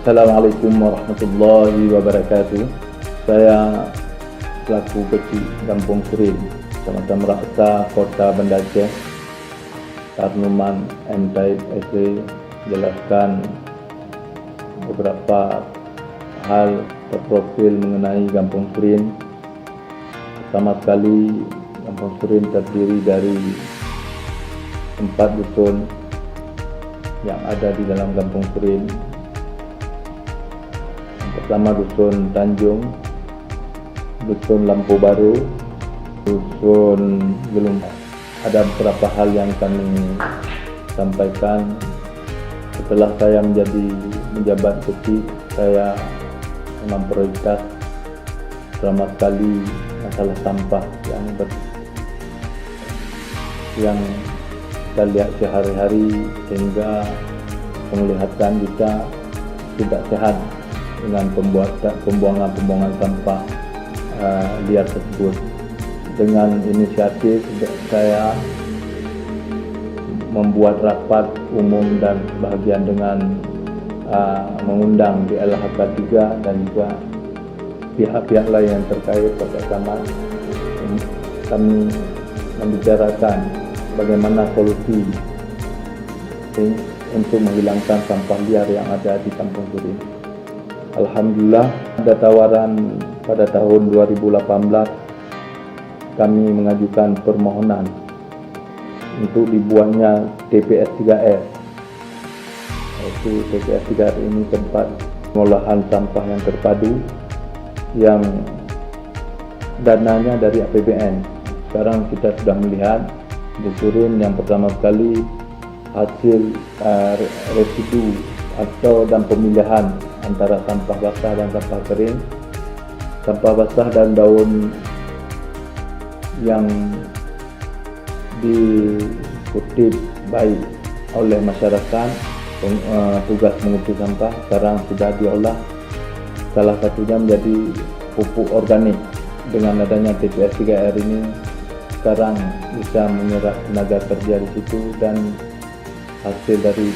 Assalamualaikum warahmatullahi wabarakatuh. Saya selaku Kecil Kampung Surin, Kecamatan Meraksa, Kota Banda Aceh, Tarnuman MTaib SA, jelaskan beberapa hal terprofil mengenai Kampung Surin. Pertama sekali, Kampung Surin terdiri dari 4 dusun yang ada di dalam Kampung Surin. Pertama, dusun Tanjung, dusun Lampu Baru, dusun Gelung. Ada beberapa hal yang kami sampaikan setelah saya menjabat kecil. Saya memang prioritas pertama sekali masalah sampah yang kita lihat sehari-hari, sehingga penglihatan kita tidak sehat dengan pembuangan sampah liar tersebut. Dengan inisiatif saya membuat rapat umum dan bahagian dengan mengundang di LHK 3 dan juga pihak-pihak lain yang terkait bersama. Kami membicarakan bagaimana solusi untuk menghilangkan sampah liar yang ada di Kampung Surin. Alhamdulillah, ada tawaran pada tahun 2018 kami mengajukan permohonan untuk dibuatnya TPS 3R. Yaitu TPS 3R ini tempat pengolahan sampah yang terpadu yang dananya dari APBN. Sekarang kita sudah melihat di Surin yang pertama sekali hasil residu dan pemilihan antara sampah basah dan sampah kering. Sampah basah dan daun yang dikutip baik oleh masyarakat, tugas mengutip sampah sekarang sudah diolah, salah satunya menjadi pupuk organik. Dengan adanya TPS 3R ini sekarang bisa menyerap tenaga kerja di situ, dan hasil dari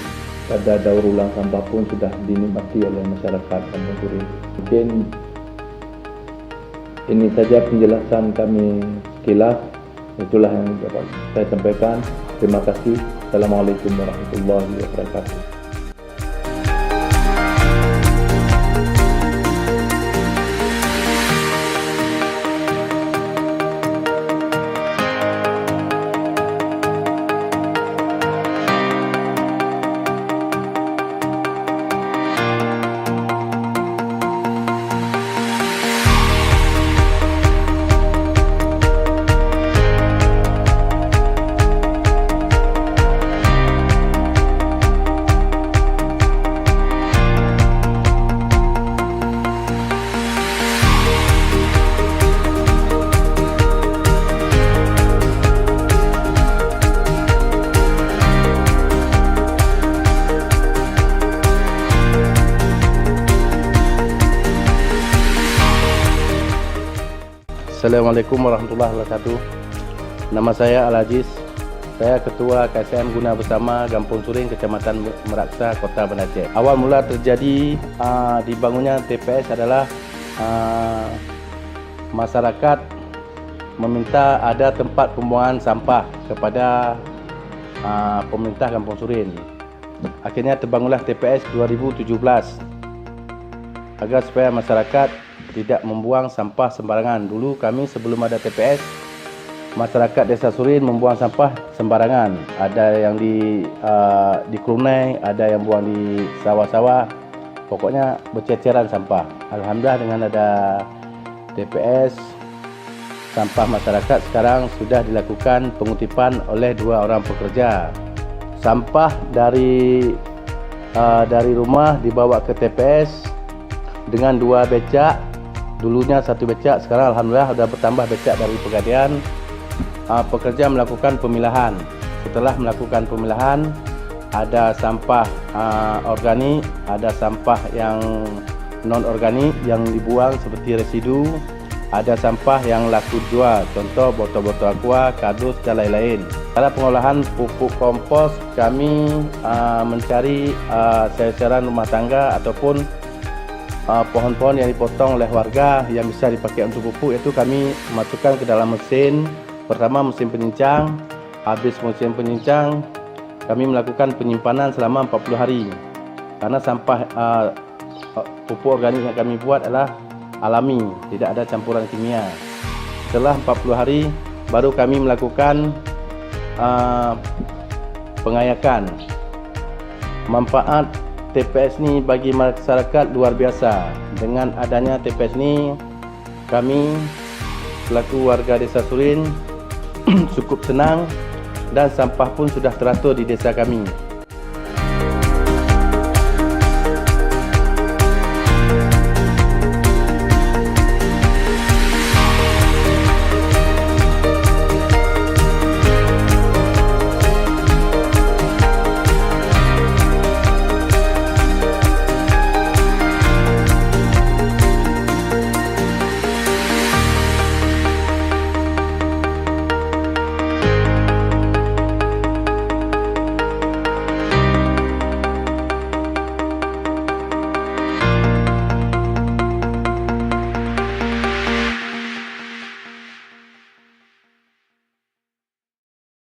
pada daur ulang sampah pun sudah dinikmati oleh masyarakat Kampung Surin. Mungkin ini saja penjelasan kami sekilas. Itulah yang dapat saya sampaikan. Terima kasih. Assalamualaikum warahmatullahi wabarakatuh. Assalamualaikum warahmatullahi wabarakatuh. Nama saya Al-Aziz. Saya Ketua KSM Guna Bersama Kampung Surin, Kecamatan Meraksa, Kota Banda Aceh. Awal mula terjadi dibangunnya TPS adalah masyarakat meminta ada tempat pembuangan sampah kepada pemerintah Kampung Surin. Akhirnya terbangunlah TPS 2017 agar supaya masyarakat tidak membuang sampah sembarangan. Dulu kami sebelum ada TPS, masyarakat Desa Surin membuang sampah sembarangan. Ada yang di Krunei, ada yang buang di sawah-sawah. Pokoknya berceceran sampah. Alhamdulillah, dengan ada TPS, sampah masyarakat sekarang sudah dilakukan pengutipan oleh 2 orang pekerja. Sampah dari rumah dibawa ke TPS dengan 2 becak. Dulunya 1 becak, sekarang alhamdulillah sudah bertambah becak dari Pegadaian. Pekerja melakukan pemilahan. Setelah melakukan pemilahan, ada sampah organik, ada sampah yang non organik yang dibuang seperti residu, ada sampah yang laku jual, contoh botol-botol aqua, kardus dan lain-lain. Cara pengolahan pupuk kompos, kami mencari sayur-sayuran rumah tangga ataupun pohon-pohon yang dipotong oleh warga yang bisa dipakai untuk pupuk, itu kami masukkan ke dalam mesin. Pertama mesin penyincang, habis mesin penyincang kami melakukan penyimpanan selama 40 hari. Karena sampah pupuk organik yang kami buat adalah alami, tidak ada campuran kimia. Setelah 40 hari baru kami melakukan pengayakan. Manfaat TPS ni bagi masyarakat luar biasa. Dengan adanya TPS ni, kami selaku warga Desa Surin cukup senang dan sampah pun sudah teratur di desa kami.